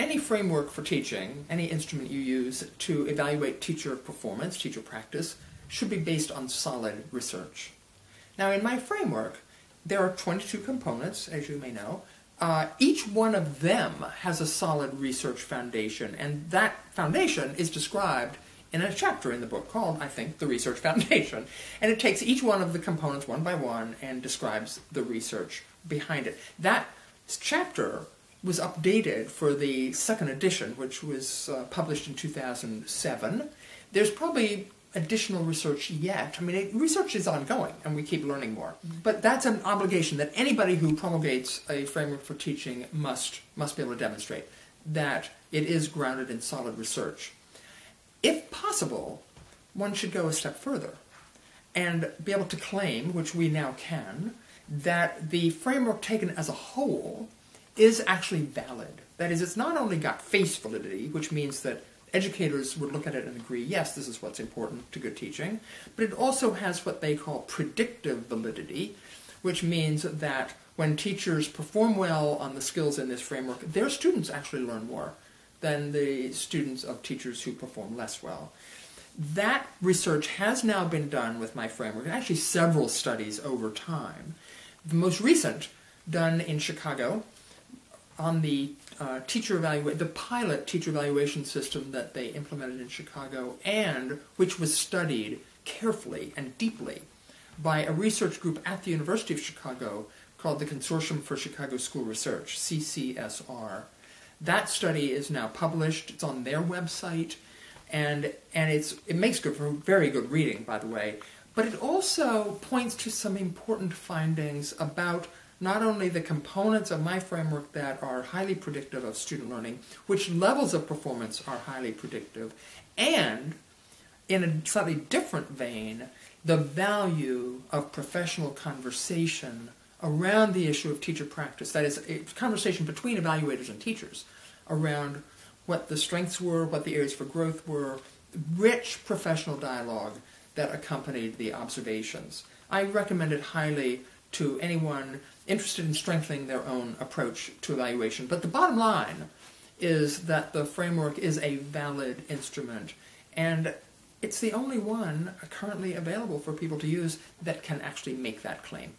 any framework for teaching, any instrument you use to evaluate teacher performance, teacher practice, should be based on solid research. Now, in my framework, there are 22 components, as you may know. Each one of them has a solid research foundation, and that foundation is described in a chapter in the book called, I think, The Research Foundation. And it takes each one of the components one by one and describes the research behind it. That chapter was updated for the second edition, which was published in 2007. There's probably additional research yet. I mean, research is ongoing, and we keep learning more. But that's an obligation that anybody who promulgates a framework for teaching must be able to demonstrate, that it is grounded in solid research. If possible, one should go a step further and be able to claim, which we now can, that the framework taken as a whole is actually valid. That is, it's not only got face validity, which means that educators would look at it and agree, yes, this is what's important to good teaching, but it also has what they call predictive validity, which means that when teachers perform well on the skills in this framework, their students actually learn more than the students of teachers who perform less well. That research has now been done with my framework, actually several studies over time. The most recent, done in Chicago, on the the pilot teacher evaluation system that they implemented in Chicago, and which was studied carefully and deeply by a research group at the University of Chicago called the Consortium for Chicago School Research, CCSR. That study is now published. It's on their website, and it makes good for very good reading, by the way. But it also points to some important findings about not only the components of my framework that are highly predictive of student learning, which levels of performance are highly predictive, and, in a slightly different vein, the value of professional conversation around the issue of teacher practice. That is, a conversation between evaluators and teachers around what the strengths were, what the areas for growth were, rich professional dialogue that accompanied the observations. I recommend it highly to anyone interested in strengthening their own approach to evaluation. But the bottom line is that the framework is a valid instrument, and it's the only one currently available for people to use that can actually make that claim.